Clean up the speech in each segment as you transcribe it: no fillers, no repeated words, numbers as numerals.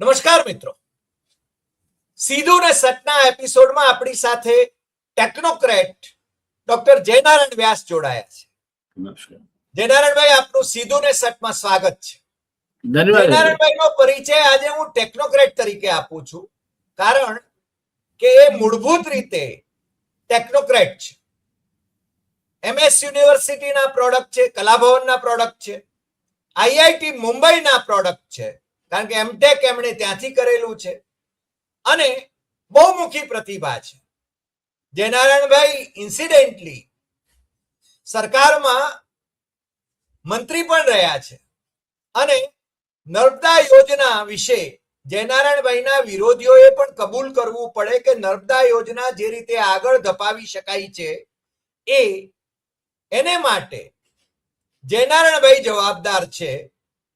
નમસ્કાર મિત્રો, સીધું ને સટના એપિસોડમાં આપણી સાથે ટેકનોક્રેટ ડોક્ટર જયનારાયણ વ્યાસ જોડાયા છે. જયનારાયણભાઈ, આપનું સીધું ને સટમાં સ્વાગત છે. જયનારાયણભાઈ નો પરિચય આજે હું ટેકનોક્રેટ તરીકે આપું છું, કારણ કે એ મૂળભૂત રીતે ટેકનોક્રેટ છે. MS યુનિવર્સિટીના પ્રોડક્ટ છે, કલાભવનના પ્રોડક્ટ છે, IIT મુંબઈના પ્રોડક્ટ છે, કારણ કે એમટેક એમણે ત્યાંથી કરેલું છે અને બહુમુખી પ્રતિભા છે. જયનારાયણભાઈ ઇન્સિડેન્ટલી સરકારમાં મંત્રી પણ રહ્યા છે અને નર્મદા યોજના વિશે જયનારાયણભાઈના વિરોધીઓએ પણ કબૂલ કરવું પડે કે નર્મદા યોજના જે રીતે આગળ ધપાવી શકાય છે એને માટે જયનારાયણભાઈ જવાબદાર છે,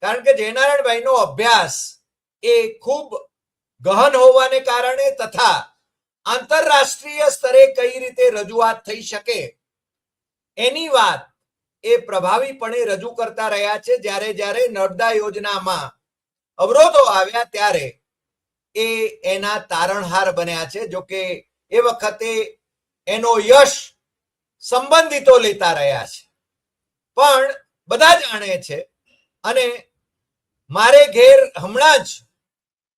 કારણ કે જયનારાયણભાઈનો અભ્યાસ એ ખૂબ ગહન હોવાને કારણે તથા આંતરરાષ્ટ્રીય સ્તરે કઈ રીતે રજૂઆત થઈ શકે એની વાત એ પ્રભાવીપણે રજૂ કરતા રહ્યા છે. જ્યારે જ્યારે નર્મદા યોજનામાં અવરોધો આવ્યા ત્યારે એ એના તારણહાર બન્યા છે. જો કે એ વખતે એનો યશ સંબંધિતો લેતા રહ્યા છે, પણ બધા જાણે છે. અને મારે ઘેર હમણાં જ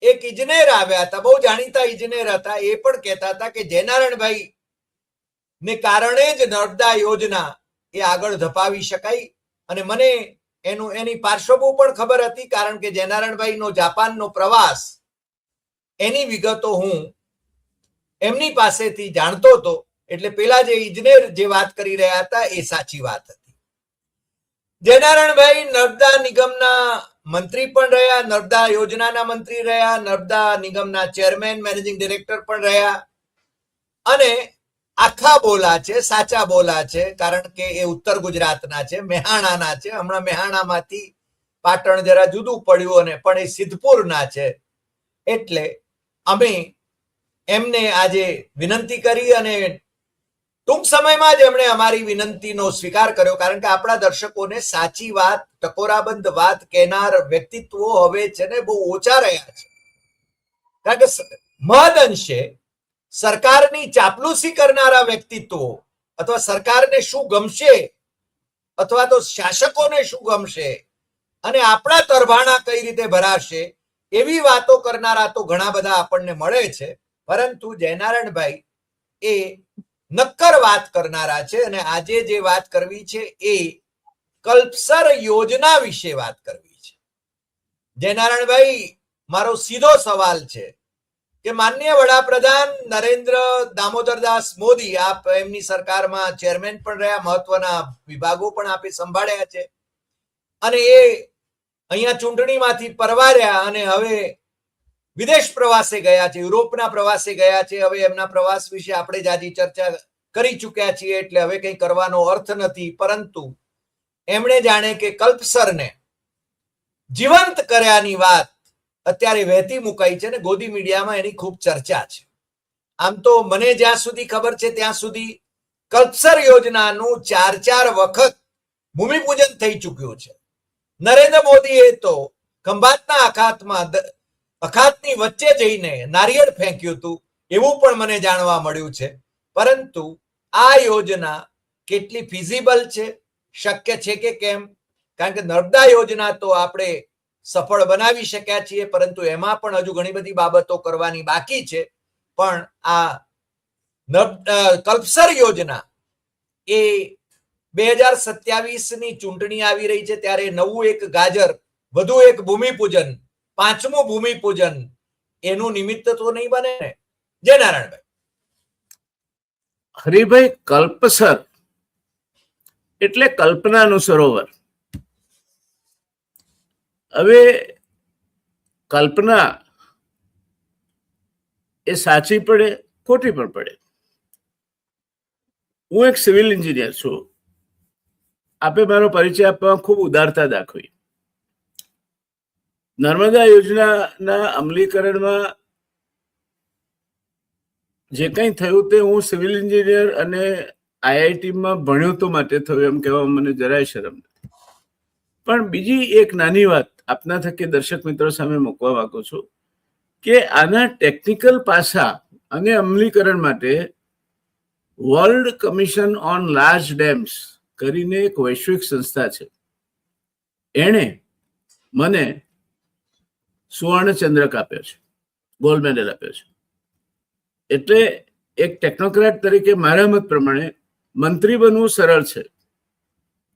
એક ઇજનેર આવ્યા હતા, બહુ જાણીતા ઇજનેર હતા. એ પણ કહેતા હતા કે જયનારાયણભાઈ ને કારણે જ નર્મદા યોજના એ આગળ ધપાવી શકાય. અને મને એની પાર્શ્વભૂમિ પણ ખબર હતી, કારણ કે જયનારાયણભાઈનો જાપાનનો પ્રવાસ એની વિગતો હું એમની પાસેથી જાણતો હતો. એટલે પેલા જે ઇજનેર જે વાત કરી રહ્યા હતા એ સાચી વાત હતી. જયનારાયણભાઈ નર્મદા નિગમના મંત્રી પણ રહ્યા, નર્મદા યોજનાના મંત્રી રહ્યા, નર્મદા નિગમના ચેરમેન મેનેજિંગ ડિરેક્ટર પણ રહ્યા અને આખા બોલા છે, સાચા બોલા છે, કારણ કે એ ઉત્તર ગુજરાતના છે, મેહાણાના છે. હમણાં મેહાણામાંથી પાટણ જરા જુદું પડ્યું અને પણ એ સિદ્ધપુરના છે. એટલે અમે એમને આજે વિનંતી કરી અને ટૂંક સમયમાં જ એમણે અમારી વિનંતીનો સ્વીકાર કર્યો, કારણ કે આપણા દર્શકોને સાચી વાત, ટકોરાબંધ વાત કહેનાર વ્યક્તિત્વો હવે છે ને બહુ ઓછા રહ્યા છે. કારણ કે મહદ અંશે સરકારની ચાપલુસી કરનારા વ્યક્તિત્વો અથવા સરકારને શું ગમશે અથવા તો શાસકોને શું ગમશે અને આપણા તરભાણા કઈ રીતે ભરાશે એવી વાતો કરનારા તો ઘણા બધા આપણને મળે છે, પરંતુ જયનારાયણભાઈ એ નક્કર વાત કરનારા છે. અને આજે જે વાત કરવી છે એ કલ્પસર યોજના વિશે વાત કરવી છે. જયનારાયણભાઈ, મારો સીધો સવાલ છે કે માનનીય વડાપ્રધાન નરેન્દ્ર દામોદરદાસ મોદી, આપ એમની સરકારમાં ચેરમેન પણ રહ્યા, મહત્વના વિભાગો પણ આપે સંભાળ્યા છે અને એ અહીંયા ચૂંટણીમાંથી પરવાર્યા અને હવે વિદેશ પ્રવાસે ગયા છે, યુરોપના પ્રવાસે ગયા છે. હવે એમના પ્રવાસ વિશે આપણે જ આજે ચર્ચા કરી ચૂક્યા છીએ, એટલે હવે કંઈ કરવાનો અર્થ નથી. પરંતુ એમણે જાણે કે કલ્પસરને જીવંત કર્યાની વાત અત્યારે વહેતી મુકાઈ છે ને ગોદી મીડિયામાં એની ખૂબ ચર્ચા છે. આમ તો મને જ્યાં સુધી ખબર છે ત્યાં સુધી કલ્પસર યોજનાનું 4 વખત ભૂમિપૂજન થઈ ચૂક્યું છે. નરેન્દ્ર મોદીએ તો ખંભાતના અખાતની વચ્ચે જઈને નારિયેળ ફેંક્યું હતું એવું પણ મને જાણવા મળ્યું છે. પરંતુ આ યોજના કેટલી ફિઝિબલ છે, શક્ય છે કે કેમ? કારણ કે નર્મદા યોજના તો આપણે સફળ બનાવી શક્યા છીએ, પરંતુ એમાં પણ હજુ ઘણી બધી બાબતો કરવાની બાકી છે. પણ આ કલ્પસર યોજના એ 2027ની ચૂંટણી આવી રહી છે ત્યારે નવું એક ગાજર, વધુ એક ભૂમિપૂજન, 5મું ભૂમિપૂજન એનું નિમિત્ત તો નહીં બને ને જયનારાયણભાઈ? હરિભાઈ, કલ્પસર એટલે કલ્પનાનું સરોવર. હવે કલ્પના એ સાચી પડે, ખોટી પણ પડે. હું એક સિવિલ એન્જિનિયર છું. આપે મારો પરિચય આપવામાં ખૂબ ઉદારતા દાખવી. નર્મદા યોજનાના અમલીકરણમાં જે કંઈ થયું તે હું સિવિલ એન્જિનિયર અને IITમાં ભણ્યો તો માટે થયું એમ કહેવામાં મને જરાય શરમ નથી. પણ બીજી એક નાની વાત આપના થકી દર્શક મિત્રો સામે મૂકવા માંગુ છું કે આના ટેકનિકલ પાસા અને અમલીકરણ માટે world commission on large dams કરીને એક વૈશ્વિક સંસ્થા છે, એણે મને સુવર્ણ ચંદ્રક આપ્યો છે, ગોલ્ડ મેડલ આપ્યો છે. એટલે એક ટેકનોક્રેટ તરીકે મારા મત પ્રમાણે મંત્રી બનવું સરળ છે,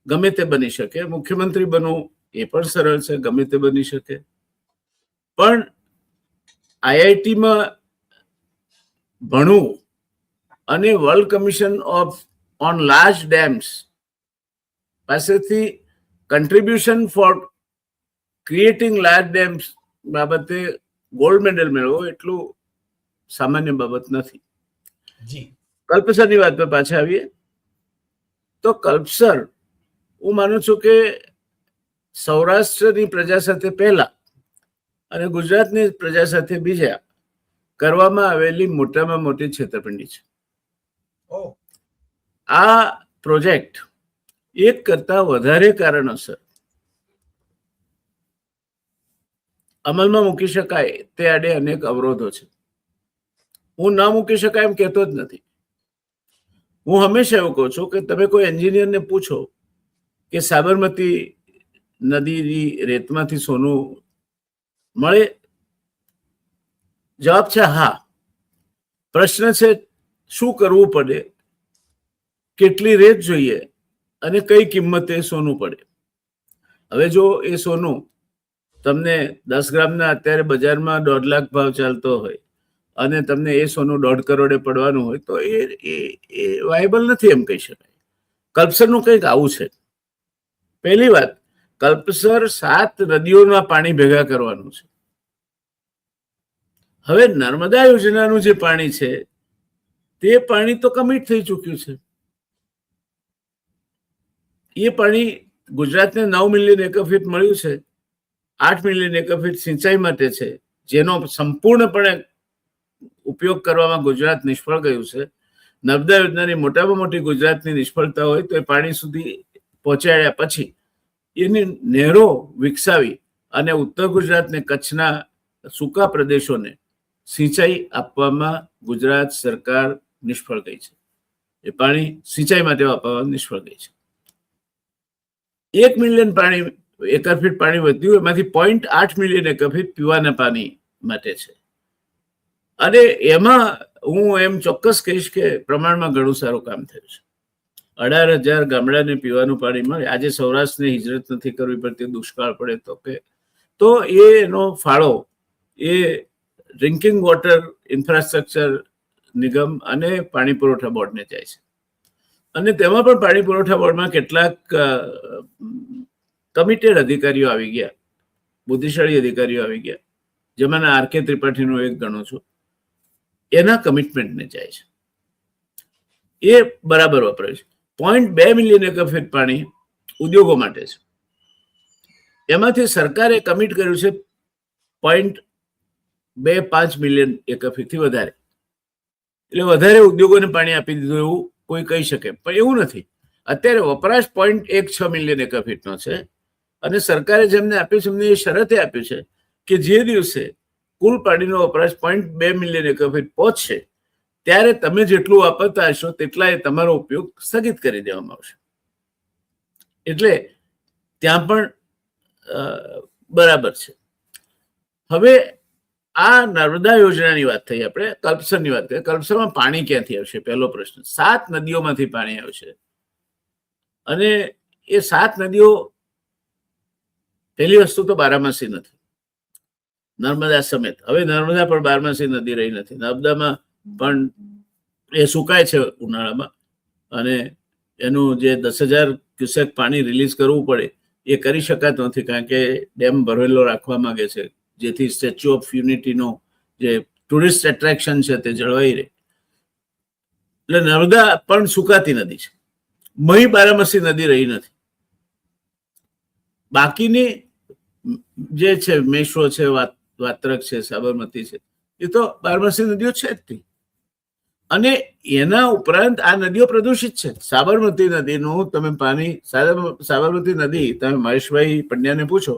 ગમે તે બની શકે. મુખ્યમંત્રી બનવું એ પણ સરળ છે, ગમે તે બની શકે. પણ આઈઆઈટીમાં ભણવું અને world commission on large dams પાસેથી contribution for creating large dams બાબતે ગોલ્ડ મેડલ મેળવો એટલું સામાન્ય બાબત નથી. જી કલ્પસરની વાત પર પાછા આવીએ તો કલ્પસર હું માનું છું કે સૌરાષ્ટ્રની પ્રજા સાથે પહેલા અને ગુજરાતની પ્રજા સાથે બીજા કરવામાં આવેલી મોટામાં મોટી છેતરપિંડી છે. આ પ્રોજેક્ટ એક કરતા વધારે કારણોસર અમલમાં મૂકી શકાય તે આડે અનેક અવરોધો છે. હું ના મૂકી શકાય એમ કહેતો જ નથી. હું હંમેશા એવું કહું છું કે તમે કોઈ એન્જિનિયરને પૂછો કે સાબરમતી નદીની રેતમાંથી સોનું મળે, જવાબ છે હા. પ્રશ્ન છે શું કરવું પડે, કેટલી રેત જોઈએ અને કઈ કિંમતે સોનું પડે. હવે જો એ સોનું તમને 10 ગ્રામના અત્યારે બજારમાં 1.5 લાખ ભાવ ચાલતો હોય અને તમને એ સોનું 1.5 કરોડે પડવાનું હોય તો એ વાયબલ નથી એમ કહી શકાય. કલ્પસરનું કંઈક આવું છે. પહેલી વાત, કલ્પસર 7 નદીઓના પાણી ભેગા કરવાનું છે. હવે નર્મદા યોજનાનું જે પાણી છે તે પાણી તો કમિટ થઈ ચૂક્યું છે. એ પાણી ગુજરાતને 9 મિલિયન એકર મળ્યું છે. 8 મિલિયન એકર સિંચાઈ માટે છે, જેનો સંપૂર્ણપણે ઉપયોગ કરવામાં ગુજરાત નિષ્ફળ ગયું છે. નર્મદા યોજનાની મોટામાં મોટી ગુજરાતની નિષ્ફળતા હોય તો એ પાણી સુધી પહોંચાડ્યા પછી એની નહેરો વિકસાવી અને ઉત્તર ગુજરાતને કચ્છના સૂકા પ્રદેશોને સિંચાઈ આપવામાં ગુજરાત સરકાર નિષ્ફળ ગઈ છે. એ પાણી સિંચાઈ માટે વાપરવામાં નિષ્ફળ ગઈ છે. 1 મિલિયન એકર પાણી વધ્યું, એમાંથી 0.8 મિલિયન એકર પીવાના પાણી માટે છે. અને એમાં હું એમ ચોક્કસ કહીશ કે પ્રમાણમાં ઘણું સારું કામ થયું છે. 18,000 ગામડાને પીવાનું પાણી મળે. આજે સૌરાષ્ટ્રને હિજરત નથી કરવી પડતી, દુષ્કાળ પડે તો એનો ફાળો એ ડ્રિંકિંગ વોટર ઇન્ફ્રાસ્ટ્રક્ચર નિગમ અને પાણી પુરવઠા બોર્ડને જાય છે. અને તેમાં પણ પાણી પુરવઠા બોર્ડમાં કેટલાક કમિટેડ અધિકારીઓ આવી ગયા, બુદ્ધિશાળી અધિકારીઓ આવી ગયા, જેમાંના આર કે ત્રિપાઠીનું એક ગણું છું. એના કમિટમેન્ટને જાય છે. એ બરાબર વપરાય છે. 0.2 મિલિયન એકર પાણી ઉદ્યોગો માટે છે. એમાંથી સરકારે કમિટ કર્યું છે 0.25 મિલિયન એકર થી વધારે. એટલે વધારે ઉદ્યોગોને પાણી આપી દીધું એવું કોઈ કહી શકે, પણ એવું નથી. અત્યારે વપરાશ 0.16 મિલિયન એકર નો છે. અને સરકારે જેમને આપ્યું છે એમને એ શરતે આપ્યું છે કે જે દિવસે કુલ પાણીનો વપરાશ 0.2 મિલિયન એકર પહોંચશે ત્યારે તમે જેટલું વાપરતા હશો તેટલા એ તમારો ઉપયોગ સ્થગિત કરી દેવામાં આવશે. એટલે ત્યાં પણ બરાબર છે. હવે આ નર્મદા યોજનાની વાત થઈ, આપણે કલ્પસરની વાત કરીએ. કલ્પસરમાં પાણી ક્યાંથી આવશે? પહેલો પ્રશ્ન. 7 નદીઓમાંથી પાણી આવશે અને એ 7 નદીઓ, પહેલી વસ્તુ તો બારામાસી નથી, નર્મદા સમેત. હવે નર્મદા પણ બારમાસી નદી રહી નથી. નર્મદામાં પણ એ સુકાય છે ઉનાળામાં અને એનું જે 10,000 ક્યુસેક પાણી રિલીઝ કરવું પડે એ કરી શકાતું નથી, કારણ કે ડેમ ભરેલો રાખવા માંગે છે જેથી સ્ટેચ્યુ ઓફ યુનિટીનો જે ટુરિસ્ટ એટ્રેક્શન છે તે જળવાઈ રહે. એટલે નર્મદા પણ સુકાતી નદી છે. મહી બારામાસી નદી રહી નથી. બાકીની જે છે મેશ્વો છે, વાત્રક છે, સાબરમતી છે, એ તો બારમાસી નદીઓ છે જ નહીં. અને એના ઉપરાંત આ નદીઓ પ્રદૂષિત છે. સાબરમતી નદીનું તમે પાણી, સાબરમતી નદી તમે મહેશભાઈ પંડ્યાને પૂછો,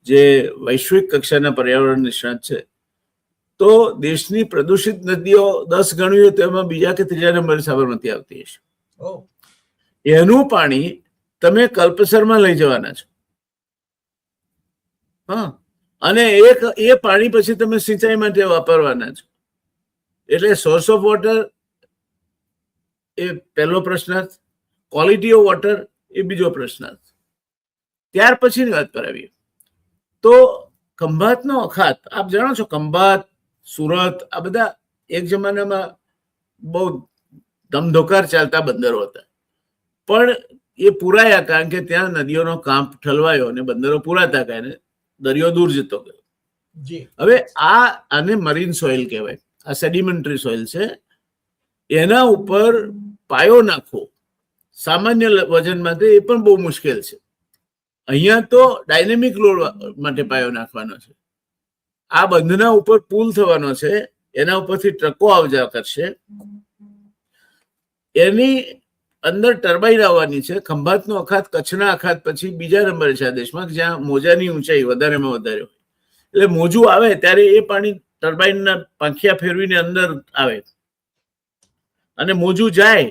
જે વૈશ્વિક કક્ષાના પર્યાવરણ નિષ્ણાત છે, તો દેશની પ્રદૂષિત નદીઓ 10 ગણી હોય તો એમાં બીજા કે ત્રીજા નંબરે સાબરમતી આવતી હશે. એનું પાણી તમે કલ્પસરમાં લઈ જવાના છો. હા, અને એ પાણી પછી તમે સિંચાઈ માટે વાપરવાના છો. એટલે સોર્સ ઓફ વોટર એ પહેલો પ્રશ્નાર્થ, ક્વોલિટી ઓફ વોટર એ બીજો પ્રશ્નાર્થ. ત્યાર પછીની વાત પર આવીએ તો ખંભાતનો અખાત, આપ જાણો છો ખંભાત, સુરત આ બધા એક જમાનામાં બહુ ધમધોકાર ચાલતા બંદરો હતા, પણ એ પૂરાયા કારણ કે ત્યાં નદીઓનો કાંપ ઠલવાયો અને બંદરો પૂરાતા ગયા, દરિયો દૂર જતો ગયો. હવે આને મરીન સોઇલ કહેવાય, આ સેડિમેન્ટરી સોઇલ છે. એના ઉપર પાયો નાખવો સામાન્ય વજન માટે એ પણ બહુ મુશ્કેલ છે. અહીંયા તો ડાયનેમિક લોડ માટે પાયો નાખવાનો છે. આ બંધના ઉપર પુલ થવાનો છે, એના ઉપરથી ટ્રકો આવજા કરશે, એની અંદર ટર્બાઇન આવવાની છે. ખંભાતનો અખાત કચ્છના અખાત પછી બીજા નંબરે છે આ દેશમાં, જ્યાં મોજાની ઊંચાઈ વધારેમાં વધારે હોય. એટલે મોજું આવે ત્યારે એ પાણી ટર્બાઇનના પાંખિયા ફેરવીને અંદર આવે, અને મોજું જાય,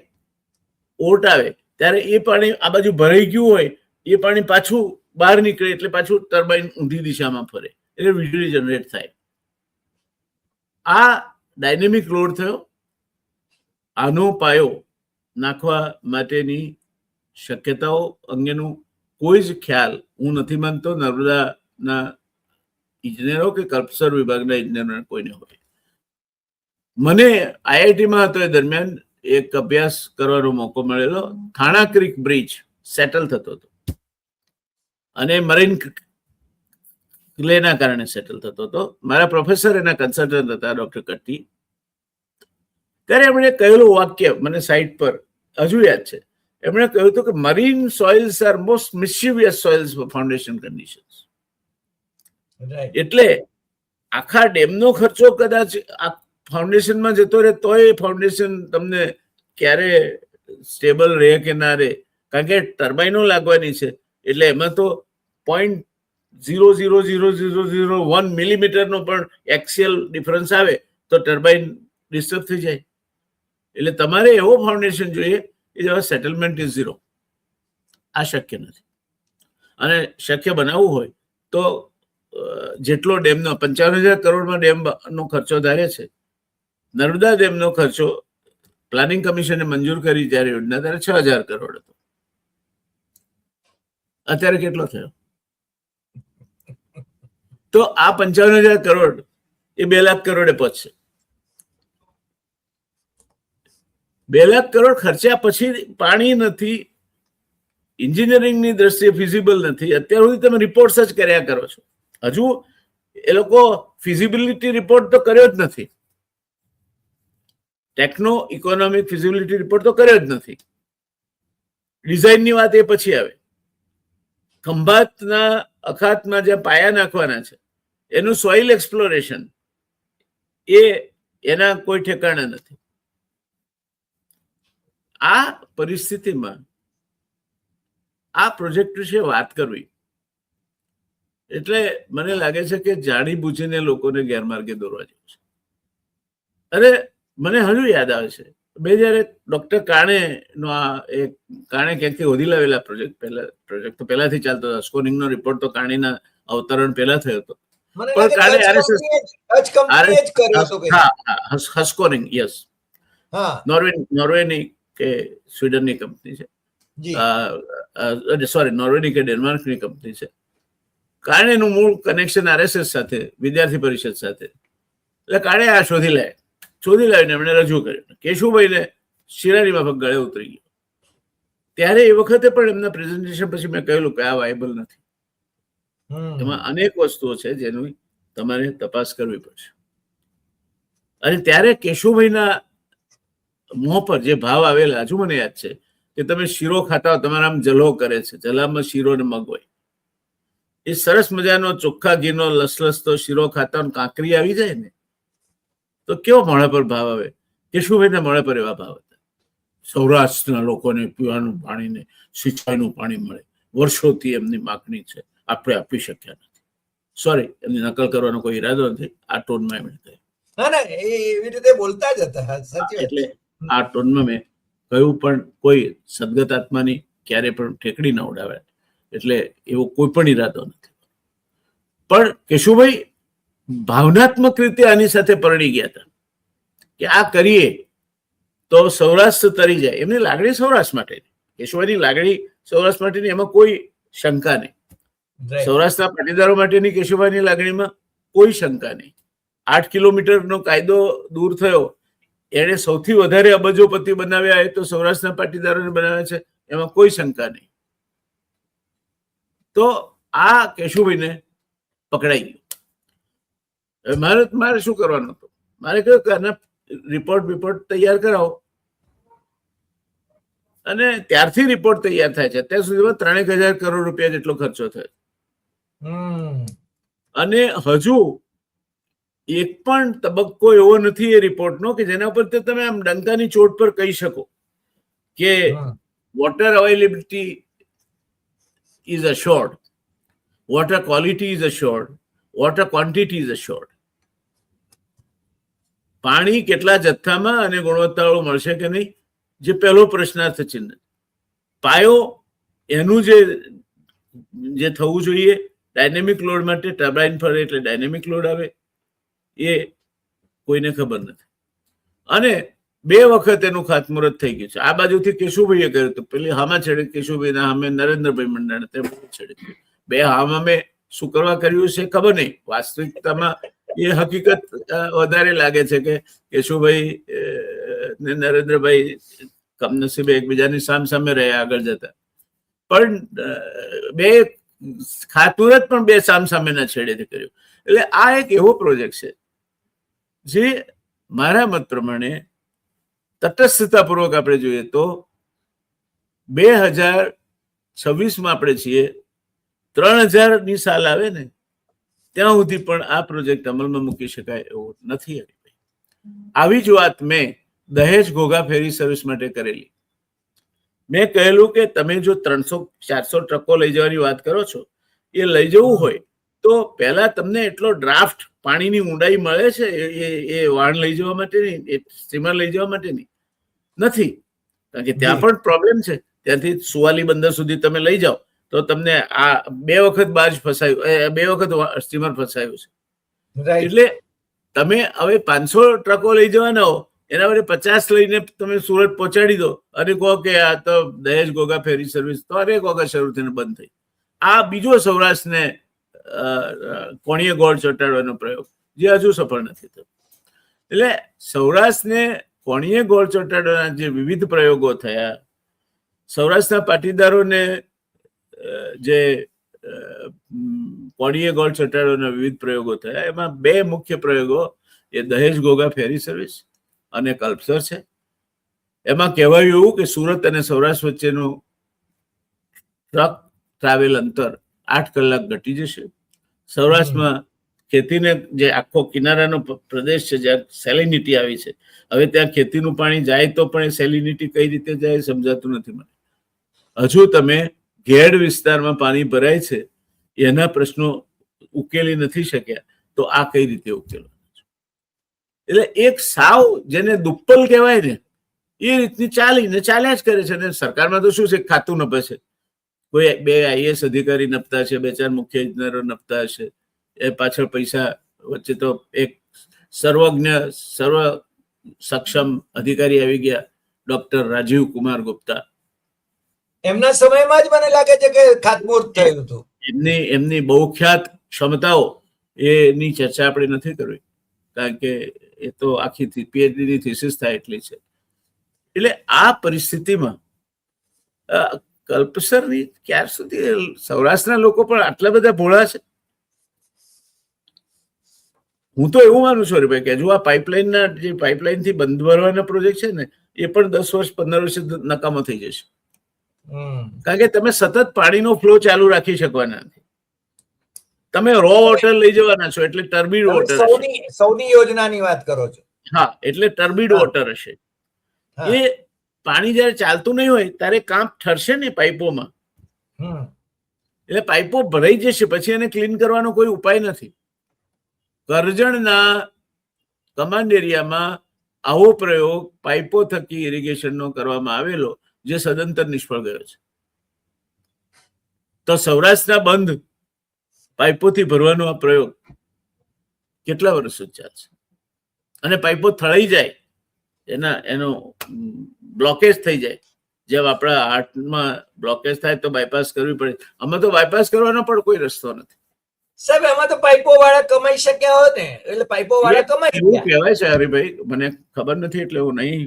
ઓટ આવે ત્યારે એ પાણી આ બાજુ ભરાઈ ગયું હોય, એ પાણી પાછું બહાર નીકળે એટલે પાછું ટર્બાઇન ઊંધી દિશામાં ફરે એટલે વીજળી જનરેટ થાય. આ ડાયનેમિક લોડ થયો. આનો પાયો નાખવા માટેની શક્યતાઓ અંગેનું કોઈ જ ખ્યાલ હું નથી માનતો નર્મદાના ઇજનેરો કે કલ્પસર વિભાગના ઇજનેરો કોઈને હોય. મને આઈઆઈટીમાં હતો એ દરમિયાન એક અભ્યાસ કરવાનો મોકો મળેલો. થાણા ક્રીક બ્રિજ સેટલ થતો હતો અને મરીન ક્લેના કારણે સેટલ થતો હતો. મારા પ્રોફેસર એના કન્સલ્ટન્ટ હતા ડોક્ટર કટ્ટી. ત્યારે એમણે કહેલું વાક્ય મને સાઇટ પર હજુ યાદ છે. એમણે કહ્યું હતું કે marine soils are most mischievous soils for foundation conditions. એટલે આખા ડેમનો ખર્ચો કદાચ આ ફાઉન્ડેશનમાં જતો રહે તોય ફાઉન્ડેશન તમને ક્યારે સ્ટેબલ રહે કે ના રહે, કારણ કે ટર્બાઇનો લાગવાની છે. એટલે એમાં તો 0.0000001 મિલીમીટરનો પણ એક્સિયલ ડિફરન્સ આવે તો ટર્બાઇન ડિસ્ટર્બ થઈ જાય. એટલે તમારે એવો ફાઉન્ડેશન જોઈએ કે જેવા સેટલમેન્ટ ઇઝ ઝીરો. આ શક્ય નથી. અને શક્ય બનાવવું હોય તો જેટલો ડેમનો 55,000 કરોડમાં ડેમનો ખર્ચો ધારે છે, નર્મદા ડેમનો ખર્ચો પ્લાનિંગ કમિશને મંજૂર કરી જ્યારે યોજના ત્યારે 6,000 કરોડ હતો. અત્યારે કેટલો થયો? તો આ 55,000 કરોડ એ 2 લાખ કરોડે પહોંચશે. 2 લાખ કરોડ ખર્ચ્યા પછી પાણી નથી, એન્જિનિયરિંગની દ્રષ્ટિએ ફિઝિબલ નથી. અત્યાર સુધી તમે રિપોર્ટ્સ જ કર્યા કરો છો. હજુ એ લોકો ફિઝિબિલિટી રિપોર્ટ તો કર્યો જ નથી. ટેકનો ઇકોનોમિક ફિઝિબિલિટી રિપોર્ટ તો કર્યો જ નથી. ડિઝાઇનની વાત એ પછી આવે. ખંભાતના અખાતમાં જે પાયા નાખવાના છે એનું સોઇલ એક્સપ્લોરેશન એના કોઈ ઠેકાણા નથી. આ પરિસ્થિતિમાં આ પ્રોજેક્ટ વિશે વાત કરવી એટલે મને લાગે છે કે જાણી બૂજીને લોકોને ગેરમાર્ગે દોરવા જેવું છે. અને મને હજુ યાદ આવે છે જયારે ડોક્ટર કાણેનો આ એક કાણે ક્યાંકથી હોધી લાવેલા પ્રોજેક્ટ તો પહેલાથી ચાલતો હતો. સ્કોરિંગનો રિપોર્ટ તો કાણીના અવતરણ પહેલા થયો હતો. પણ કાણે હસ્કોરિંગ, યસ, નોર્વેની કે સ્વીડનની કંપની છે, સોરી નોર્વેની કે ડેનમાર્કની કંપની છે. કારણેનું મૂળ કનેક્શન આરએસએસ સાથે, વિદ્યાર્થી પરિષદ સાથે. એટલે કારણે આ શોધી લાવીને એમણે રજૂ કર્યું. કેશુભાઈને શિરાની માફક ગળે ઉતરી ગયો. ત્યારે એ વખતે પણ એમના પ્રેઝન્ટેશન પછી મેં કહેલું કે આ વાયબલ નથી. એમાં અનેક વસ્તુઓ છે જેની તમારે તપાસ કરવી પડશે. અને ત્યારે કેશુભાઈના મોં પર જે ભાવ આવેલા હજુ મને યાદ છે કે તમે શીરો ખાતા હો, તમારા આમ જલો કરે છે, જલામાં શીરો ને મગ હોય. એ સરસ મજાનો ચોખ્ખા ઘીનો લસલસતો શીરો ખાતા કાંકરી આવી જાય ને તો કેવો મોઢા પર ભાવ આવે. કેશુભાઈના મોઢા પર એવા ભાવ હતા. સૌરાષ્ટ્રના લોકોને પીવાનું પાણી ને સિંચાઈનું પાણી મળે, વર્ષોથી એમની માગણી છે, આપણે આપી શક્યા નથી. સોરી, એમની નકલ કરવાનો કોઈ ઈરાદો નથી. આ ટોનમાં એમણે કહ્યું. ના ના એવી રીતે બોલતા જ હતા, સાચી વાત એટલે છે. આ ટોનમાં મેં કહ્યું, પણ કોઈ સદગત આત્માની ક્યારે પણ ઠેકડી ના ઉડાવે, એટલે એવો કોઈ પણ ઈરાદો નથી. પણ કેશુભાઈ ભાવનાત્મક રીતે આની સાથે પરણી ગયા હતા કે આ કરીએ તો સૌરાષ્ટ્ર તરી જાય. એમની લાગણી સૌરાષ્ટ્ર માટેની, કેશુભાઈની લાગણી સૌરાષ્ટ્ર માટેની, એમાં કોઈ શંકા નહીં. Right. સૌરાષ્ટ્રના પાટીદારો માટેની કેશુભાઈની લાગણીમાં કોઈ શંકા નહીં. 8 કિલોમીટરનો કાયદો દૂર થયો, એને સૌથી વધારે અબજોપતિ બનાવ્યા એ તો સૌરાષ્ટ્રના પાટીદારોને બનાવ્યા છે, એમાં કોઈ શંકા નહીં. તો આ કેશુભાઈને પકડાઈ ગયું. મારે શું કરવાનું હતું? મારે કહ્યું કે આના રિપોર્ટ તૈયાર કરાવો. અને ત્યારથી રિપોર્ટ તૈયાર થાય છે, અત્યાર સુધીમાં 3,000 કરોડ રૂપિયા જેટલો ખર્ચો થયો. અને હજુ એક પણ તબક્કો એવો નથી એ રિપોર્ટનો કે જેના પર તમે આમ ડંકાની ચોટ પર કહી શકો કે water availability is assured, water quality is assured, water quantity is assured. પાણી કેટલા જથ્થામાં અને ગુણવત્તાવાળું મળશે કે નહીં, જે પહેલો પ્રશ્નાર્થ ચિહ્ન. પાયો એનું જે થવું જોઈએ ડાયનેમિક લોડ માટે, ટર્બાઇન ફરે એટલે ડાયનેમિક લોડ આવે, એ કોઈને ખબર નથી. અને 2 વખત એનું ખાતમુહૂર્ત થઈ ગયું છે. આ બાજુથી કેશુભાઈએ કર્યું હતું, પેલી હામા છેડે કેશુભાઈ, અમે નરેન્દ્રભાઈ મંડાણ, તે છેડે 2 હામે શું કરવા કર્યું છે ખબર નહીં. વાસ્તવિકતામાં એ હકીકત વધારે લાગે છે કે કેશુભાઈ ને નરેન્દ્રભાઈ કમનસીબે એકબીજાની સામે રહ્યા આગળ જતા, પણ 2 ખાતમુહૂર્ત પણ 2 સામેના છેડેથી કર્યું. એટલે આ એક એવો પ્રોજેક્ટ છે જે મારા મત પ્રમાણે તટસ્થતાપૂર્વક આપણે જોઈએ તો 2026માં આપણે છીએ, 3000ની સાલ આવે ને ત્યાં સુધી પણ આ પ્રોજેક્ટ અમલમાં મૂકી શકાય એવો નથી. આવી જ વાત મેં દહેજ ઘોઘા ફેરી સર્વિસ માટે કરેલી. મેં કહેલું કે તમે જો 300-400 ટ્રકો લઈ જવાની વાત કરો છો, એ લઈ જવું હોય તો પહેલા તમને એટલો ડ્રાફ્ટ પાણીની ઊંડાઈ મળે છે એ વાણ લઈ જવા માટેની, એ સ્ટીમર લઈ જવા માટેની નથી. કારણ કે ત્યાં પણ પ્રોબ્લેમ છે. ત્યાંથી સુવાલી બંદર સુધી તમે લઈ જાઓ તો તમને આ 2 વખત બાજ ફસાયું, 2 વખત સ્ટીમર ફસાયું છે. એટલે તમે હવે 500 ટ્રકો લઈ જવાના હો, એના વડે 50 લઈને તમે સુરત પહોંચાડી દો અને કહો કે આ તો દહેજ ઘોઘા ફેરી સર્વિસ તો 1 વખત શરૂ થઈને બંધ થઈ. આ બીજો સૌરાષ્ટ્રને કોણીએ ગોળ ચોંટાડવાનો પ્રયોગ જે હજુ સફળ નથી થયો. એટલે સૌરાષ્ટ્રને કોણીએ ગોળ ચોંટાડવાના જે વિવિધ પ્રયોગો થયા, સૌરાષ્ટ્રના પાટીદારોને જે કોણીએ ગોળ ચોંટાડવાના વિવિધ પ્રયોગો થયા, એમાં 2 મુખ્ય પ્રયોગો એ દહેજ ઘોઘા ફેરી સર્વિસ અને કલ્પસર છે. એમાં કહેવાયું એવું કે સુરત અને સૌરાષ્ટ્ર વચ્ચેનું ટ્રક ટ્રાવેલ અંતર 8 કલાક ઘટી જશે. સૌરાષ્ટ્રમાં ખેતીને જે આખો કિનારાનો પ્રદેશ છે જ્યાં સેલિનિટી આવી છે, હવે ત્યાં ખેતીનું પાણી જાય તો પણ એ સેલિનિટી કઈ રીતે જાય સમજાતું નથી મને. હજુ તમે ઘેડ વિસ્તારમાં પાણી ભરાય છે એના પ્રશ્નો ઉકેલી નથી શક્યા, તો આ કઈ રીતે ઉકેલવાના છે? એટલે એક સાવ જેને દુપ્પલ કહેવાય ને એ રીતની ચાલ્યા જ કરે છે. અને સરકારમાં તો શું છે, ખાતું નભે છે. કોઈ 2 આઈએએસ અધિકારી નપતા છે, 2-4 મુખ્ય ઇજનેરો નપતા હશે, એ પાછળ પૈસા વચ્ચે તો એક સર્વજ્ઞ સર્વ સક્ષમ અધિકારી આવી ગયા, ડોક્ટર રાજીવ કુમાર ગુપ્તા. એમના સમયમાં જ મને લાગે છે કે ખાતમુહૂર્ત થયું હતું. એમની બહુખ્યાત ક્ષમતાઓ એની ચર્ચા આપણે નથી કરવી, કારણ કે એ તો આખી પીએચડી ની થીસીસ થાય એટલી છે. એટલે આ પરિસ્થિતિમાં કલ્પસરની ક્યાર સુધી સૌરાષ્ટ્રના લોકો પણ આટલા બધા ભોળા છે? હું તો એવું માનું છું ભાઈ કે હજુ આ પાઇપલાઇનના જે પાઇપલાઇનથી બંધ ભરવાના પ્રોજેક્ટ છે ને એ પણ 10 વર્ષ 15 વર્ષ નકામો થઈ જશે. કારણ કે તમે સતત પાણીનો ફ્લો ચાલુ રાખી શકવાના નથી. તમે રો વોટર લઈ જવાના છો એટલે ટર્બિડ વોટર સૌની યોજનાની વાત કરો છો. હા, એટલે ટર્બિડ વોટર હશે. એ પાણી જયારે ચાલતું નહીં હોય ત્યારે કાંપ ઠરશે ને પાઇપોમાં, એટલે પાઇપો ભરાઈ જશે, પછી એને ક્લીન કરવાનો કોઈ ઉપાય નથી. કરજણના કમાન્ડ એરિયામાં આવો પ્રયોગ પાઇપો થકી ઇરિગેશનનો કરવામાં આવેલો જે સદંતર નિષ્ફળ ગયો છે. તો સૌરાષ્ટ્રના બંધ પાઇપોથી ભરવાનો આ પ્રયોગ કેટલા વર્ષ સુધી ચાલશે? અને પાઇપો થળાઈ જાય, એનો બ્લોકેજ થઈ જાય, જેમ આપણા હાર્ટમાં બ્લોકેજ થાય તો બાયપાસ કરવી પડે. આમાં તો બાયપાસ કરવાનો પણ કોઈ રસ્તો નથી. સાહેબ એમાં તો પાઇપો વાળા કમાઈ શક્યા હોત ને, એટલે પાઇપો વાળા કમાઈ એવું ગયા. કહેવાય છે હરિભાઈ, મને ખબર નથી એટલે હું નહીં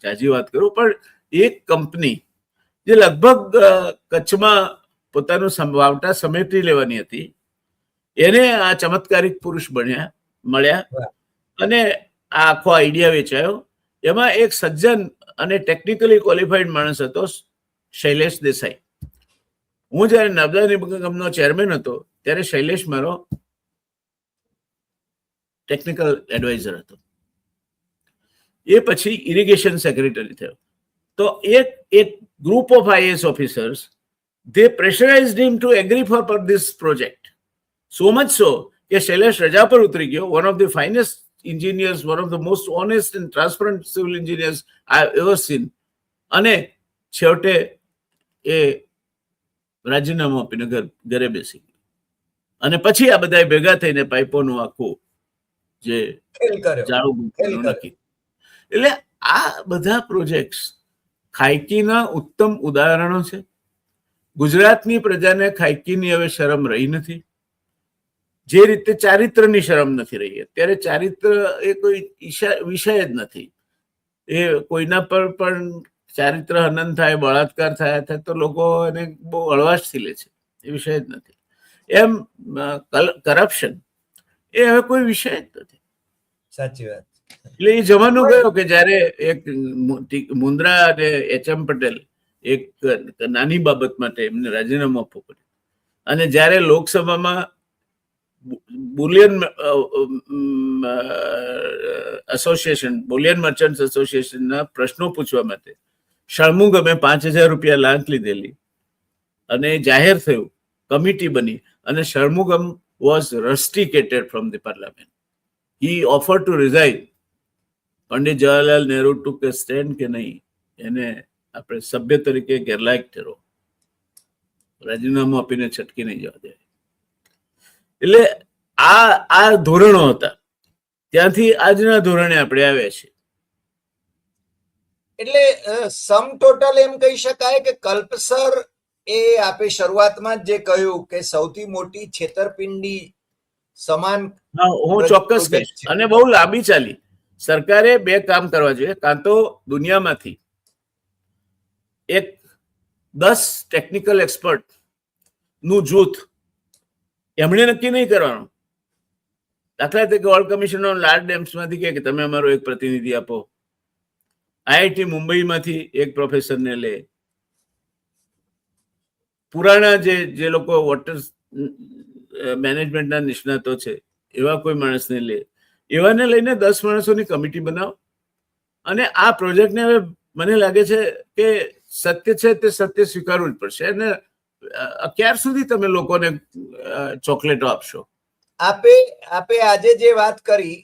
જાજી વાત કરું, પણ એક કંપની જે લગભગ કચ્છમાં પોતાનું વાવટા સમેટી લેવાની હતી, એને આ ચમત્કારિક પુરુષ મળ્યા અને આ આખો આઈડિયા વેચાયો. એમાં એક સજ્જન અને ટેકનિકલી ક્વોલિફાઈડ માણસ હતો, શૈલેષ દેસાઈ. હું જયારે નર્મદા નિગમનો ચેરમેન હતો ત્યારે શૈલેષ મારો ટેકનિકલ એડવાઇઝર હતો. એ પછી ઇરિગેશન સેક્રેટરી થયો. તો એક group of IAS officers, they pressurized him to agree for this project. So much so કે શૈલેષ રજા પર ઉતરી ગયો. One of the finest engineers, one of the most honest and transparent civil engineers I've ever seen. અને છેવટે એ રાજીનામું આપીને ઘરે બેસી ગયો. અને પછી આ બધા ભેગા થઈને પાઇપોનું આખું જે જાળું નક્કી. એટલે આ બધા પ્રોજેક્ટ્સ ખાયકીના ઉત્તમ ઉદાહરણો છે. ગુજરાતની પ્રજાને ખાયકીની હવે શરમ રહી નથી. જે રીતે ચારિત્રની શરમ નથી રહી. અત્યારે ચારિત્ર એ કોઈ વિષય જ નથી. એ કોઈના પર પણ ચારિત્ર હનન થાય, બળાત્કાર થાય તો લોકો એને બહુ હળવાશથી લે છે. એ વિષય જ નથી. એમ કરપ્શન એ હવે કોઈ વિષય જ નથી. સાચી વાત. એટલે એ જમાનો ગયો કે જયારે એક મુન્દ્રા અને HM પટેલ એક નાની બાબત માટે એમને રાજીનામું આપવું પડ્યું. અને જયારે લોકસભામાં બુલિયન મર્ચન્ટ એસોસિએશનના પ્રશ્નો પૂછવા માટે ષણમુગમે 5,000 રૂપિયા લાંચ લીધેલી અને જાહેર થયું, કમિટી બની અને Shanmugam was rusticated from the parliament. He offer to resign. Pandit Jawaharlal Nehru took a stand કે નહીં, એને આપણે સભ્ય તરીકે ગેરલાયક ઠેરો, રાજીનામું આપીને છટકી નહીં જવા દે. એટલે આ ધોરણો હતા. ત્યાંથી આજના ધોરણે આપણે આવ્યા છીએ. એટલે સમ ટોટલ એમ કહી શકાય કે કલ્પસર એ આપે શરૂઆતમાં જ જે કહ્યું કે સૌથી મોટી છેતરપિંડી સમાન. હું ચોક્કસ કહીશ. અને બહુ લાંબી ચાલી. સરકારે બે કામ કરવા જોઈએ. કાં તો દુનિયામાંથી એક 10 ટેકનિકલ એક્સપર્ટ નું જૂથ એમણે નક્કી નહીં કરવાનું. દાખલા તરીકે વર્લ્ડ કમિશન ઓન લાર્જ ડેમ્સમાંથી કે તમે અમારો એક પ્રતિનિધિ આપો. IIT મુંબઈમાંથી એક પ્રોફેસરને લે. પુરાણા જે લોકો વોટર મેનેજમેન્ટના નિષ્ણાતો છે એવા કોઈ માણસને લે. એવાને લઈને 10 માણસોની કમિટી બનાવો. અને આ પ્રોજેક્ટને હવે મને લાગે છે કે સત્ય છે તે સત્ય સ્વીકારવું જ પડશે. અને ક્યાર સુધી તમે લોકોને ચોકલેટો આપશો? આપે આજે જે વાત કરી,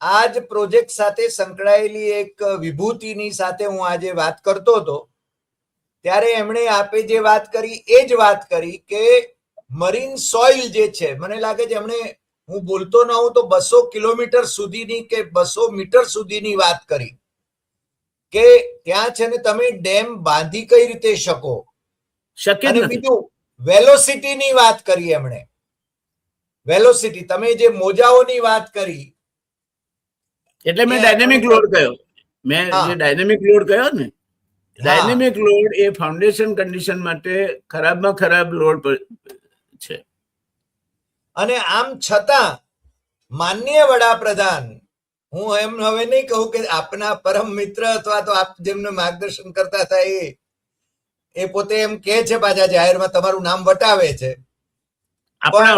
આ જ પ્રોજેક્ટ સાથે સંકળાયેલી એક વિભૂતિની સાથે હું આજે વાત કરતો હતો ત્યારે એમણે આપે જે વાત કરી એ જ વાત કરી કે મરીન સોઇલ જે છે, મને લાગે છે એમણે, હું બોલતો ન હોઉં તો 200 કિલોમીટર સુધીની કે 200 મીટર સુધીની વાત કરી કે ત્યાં છે ને તમે ડેમ બાંધી કઈ રીતે શકો. અને બીજું વેલોસિટીની વાત કરી એમણે. વેલોસિટી, તમે જે મોજાઓની વાત કરી, એટલે મેં ડાયનેમિક લોડ કહ્યો. મેં જે ડાયનેમિક લોડ કહ્યો ને, ડાયનેમિક લોડ એ ફાઉન્ડેશન કન્ડિશન માટે ખરાબમાં ખરાબ લોડ છે. અને આમ છતાં માનનીય વડાપ્રધાન, હું એમ હવે નહીં કહું કે આપના પરમ મિત્ર અથવા તો આપ જેમને માર્ગદર્શન કરતા હતા એ પોતે એમ કહે છે પાછા જાહેરમાં, તમારું નામ વટાવે છે. આપણા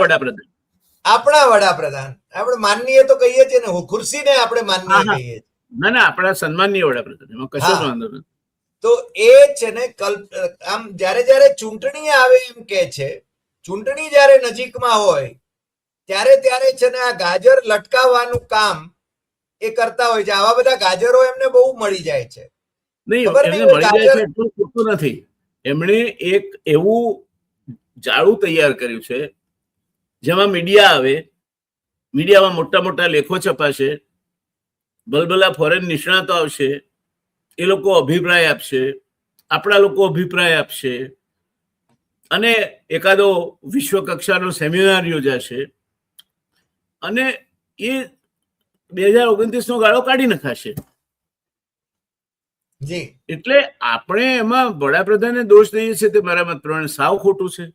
વડાપ્રધાન આપણે માનનીય તો કહીએ છીએ ને, ખુરશીને આપણે માનનીય કહીએ છીએ. ના, આપણા સન્માનીય વડાપ્રધાન, એમાં કશો જ વાંધો નથી. તો એ છે ને આમ જયારે ચૂંટણી આવે એમ કે છે, ચૂંટણી જયારે નજીકમાં હોય ત્યારે છે ને આ ગાજર લટકાવવાનું કામ એ કરતા હોય છે. આવા બધા ગાજરો એમને બહુ મળી જાય છે. નહીં, ખબર એમને નહીં મળી જાય છે એટલું ખોટું નથી. એમણે એક એવું જાળું તૈયાર કર્યું છે જેમાં મીડિયા આવે, મીડિયામાં મોટા મોટા લેખો છપાશે, ભલભલા ફોરેન નિષ્ણાતો આવશે, એ લોકો અભિપ્રાય આપશે, આપણા લોકો અભિપ્રાય આપશે, અને એકાદો વિશ્વ કક્ષાનો સેમિનાર યોજાશે, અને એ 2029 નો ગાળો કાઢી નખાશે. જી. એટલે આપણે એમાં વડાપ્રધાને દોષ દઈએ છીએ તે મારા મત પ્રમાણે સાવ ખોટું છે.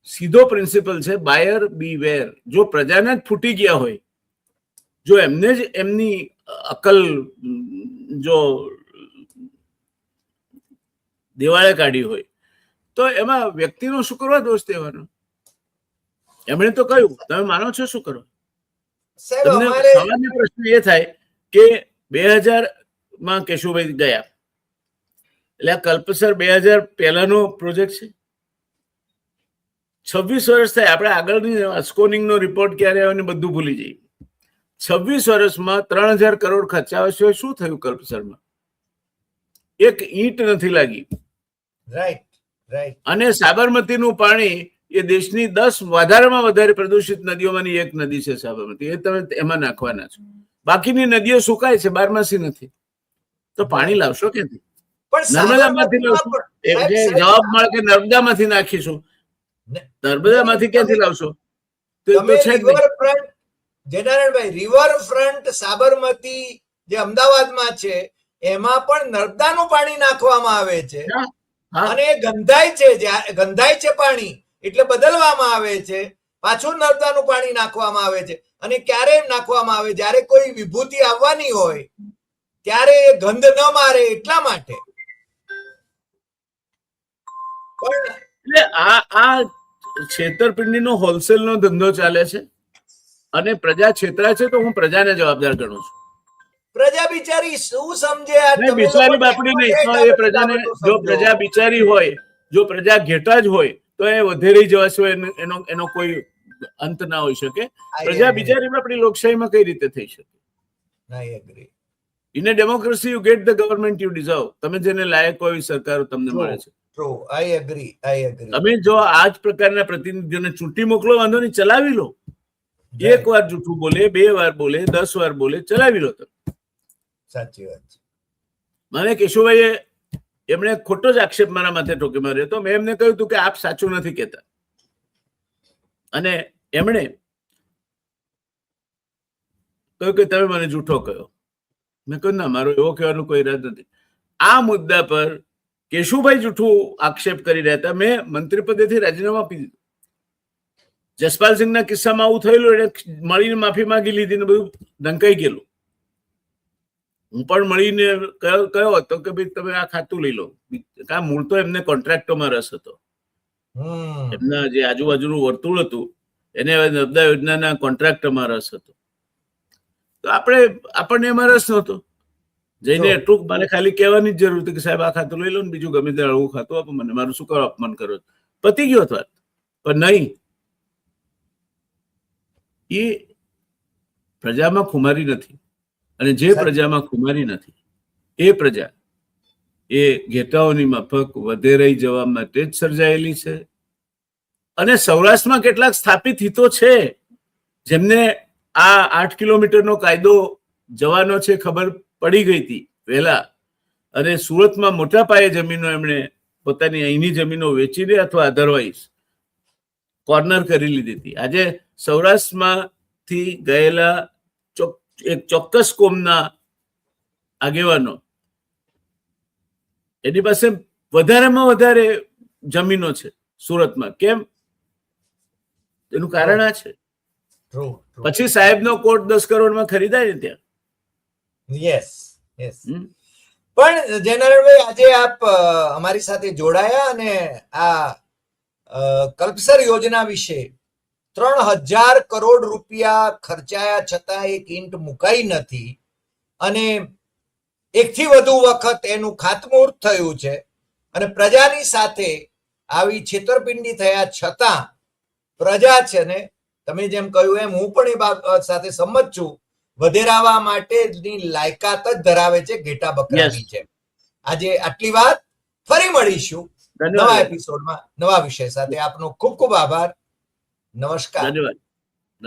સીધો પ્રિન્સિપલ છે બાયર બી વેર. જો પ્રજાને જ ફૂટી ગયા હોય, જો એમને જ એમની અકલ જો દિવાળે કાઢી હોય, તો એમાં વ્યક્તિનો શું કરવા દોષ દેવાનો? એમણે તો કહ્યું, તમે માનો છો શું કરો? તમને સામાન્ય પ્રશ્ન એ થાય કે 2000 કેશુભાઈ ગયા, એટલે આ કલ્પસર 2000 પહેલાનો પ્રોજેક્ટ છે. 26 વર્ષ થાય. આપણે આગળની સ્કોનિંગનો રિપોર્ટ ક્યારે આવે ને બધું ભૂલી જઈએ. 26 વર્ષમાં 3000 કરોડ ખર્ચાવે છે. શું થયું કલ્પસરમાં? એક ઈંટ નથી લાગી. Right, right. અને સાબરમતીનું પાણી એ દેશની 10 વધારેમાં વધારે પ્રદૂષિત નદીઓમાંની એક નદી છે સાબરમતી. એ તમે એમાં નાખવાના છો. બાકીની નદીઓ સુકાય છે, બારમાસી નથી. તો પાણી લાવશો ક્યાંથી? નર્મદામાંથી લાવશો? જવાબ મળે કે નર્મદામાંથી નાખીશું. નર્મદામાંથી ક્યાંથી લાવશો? જનારાયણભાઈ, રિવરફ્રન્ટ સાબરમતી જે અમદાવાદમાં છે એમાં પણ નર્મદાનું પાણી નાખવામાં આવે છે, અને એ ગંધાય છે પાણી, એટલે બદલવામાં આવે છે, પાછું નર્મદાનું પાણી નાખવામાં આવે છે. અને ક્યારે નાખવામાં આવે? જ્યારે કોઈ વિભૂતિ આવવાની હોય ત્યારે એ ગંધ ન મારે એટલા માટે. એટલે આ છેતરપિંડીનો હોલસેલનો ધંધો ચાલે છે, અને પ્રજા છેતરાય છે તો હું પ્રજાને જવાબદાર ગણું છું. પ્રજા બિચારી શું સમજે? બિચારી બાપડી નહીં, તો એ પ્રજાને, જો પ્રજા બિચારી હોય, જો પ્રજા ઘેટા જ હોય, તો એ વધેરી જવા સિવાય એનો કોઈ અંત ના હોઈ શકે. પ્રજા બિચારી બાપડી લોકશાહીમાં કઈ રીતે થઈ શકે? In A democracy you get the government you deserve. તમે જેને લાયક હોય સરકારો તમને મળે છે. તમે જો આ જ પ્રકારના પ્રતિનિધિઓને ચૂંટી મોકલો, વાંધો નહીં, ચલાવી લો. એક વાર જૂઠું બોલે, 2 વાર બોલે, 10 વાર બોલે, ચલાવી લો. સાચી વાત છે. મને કેશુભાઈએ એમણે ખોટો જ આક્ષેપ મારા માથે ઠોકી માર્યો હતો. મેં એમને કહ્યું હતું કે આપ સાચું નથી કહેતા, અને એમણે કહ્યું કે તમે મને જૂઠો કહ્યો. મેં કહ્યું ના, મારો એવો કહેવાનો કોઈ ઈરાદો નથી. આ મુદ્દા પર કેશુભાઈ જૂઠું આક્ષેપ કરી રહ્યા હતા. મેં મંત્રી પદેથી રાજીનામું આપી દીધું. જસપાલસિંહના કિસ્સામાં આવું થયેલું, એટલે મળીને માફી માંગી લીધી ને બધું ઢંકાઈ ગયેલું. હું પણ મળીને કયો હતો કે ભાઈ તમે આ ખાતું લઈ લો. કા મૂળ તો એમને કોન્ટ્રાક્ટોમાં રસ હતો. એમના જે આજુબાજુનું વર્તુળ હતું એને નર્મદા યોજનાના કોન્ટ્રાક્ટમાં રસ હતો. તો આપણને એમાં રસ નહોતો. જઈને એટલું મારે ખાલી કહેવાની જ જરૂર હતી કે સાહેબ આ ખાતું લઈ લો ને બીજું ગમે તે હળવું ખાતું આપો મને, મારું શું કરો અપમાન કરો. પતી ગયો વાત. પણ નહીં, એ પ્રજામાં ખુમારી નથી. અને જે પ્રજામાં ખુમારી નથી એ પ્રજા એ ઘેટાઓની માફક વધેરાઈ જવા માટે જ સર્જાયેલી છે. અને સૌરાષ્ટ્રમાં કેટલાક સ્થાપિત હિતો છે જેમને આ 8 કિલોમીટરનો કાયદો જવાનો છે ખબર પડી ગઈ હતી વહેલા, અને સુરતમાં મોટા પાયે જમીનો એમણે પોતાની અહીંની જમીનો વેચીને અથવા અધરવાઇઝ કોર્નર કરી લીધી હતી. આજે સૌરાષ્ટ્રમાંથી ગયેલા એક ચોક્કસ કોમના આગેવાનો, એની પાસે વધારેમાં વધારે જમીનો છે સુરતમાં. કેમ? એનું કારણ આ છે. પછી સાહેબનો કોટ 10 કરોડમાં ખરીદાય ને ત્યાં. પણ જયનારાયણભાઈ, આજે આપ અમારી સાથે જોડાયા અને આ કલ્પસર યોજના વિશે 3000 કરોડ રૂપિયા ખર્ચાયા છતાં એક ઈંટ મુકાઈ નથી, અને 1 થી વધુ વખત એનું ખાતમુહૂર્ત થયું છે, અને પ્રજાની સાથે આવી છેતરપિંડી થયા છતાં પ્રજા છે ને, તમે જેમ કહ્યું એમ હું પણ એ બાબત સાથે સંમત છું, વધેરાવા માટેની લાયકાત જ ધરાવે છે ઘેટા બકરાની Yes. જેમ. આજે આટલી વાત, ફરી મળીશું નવા ધન્યવાદ એપિસોડમાં નવા વિષય સાથે. આપનો ખૂબ ખૂબ આભાર. નમસ્કાર. ધન્યવાદ.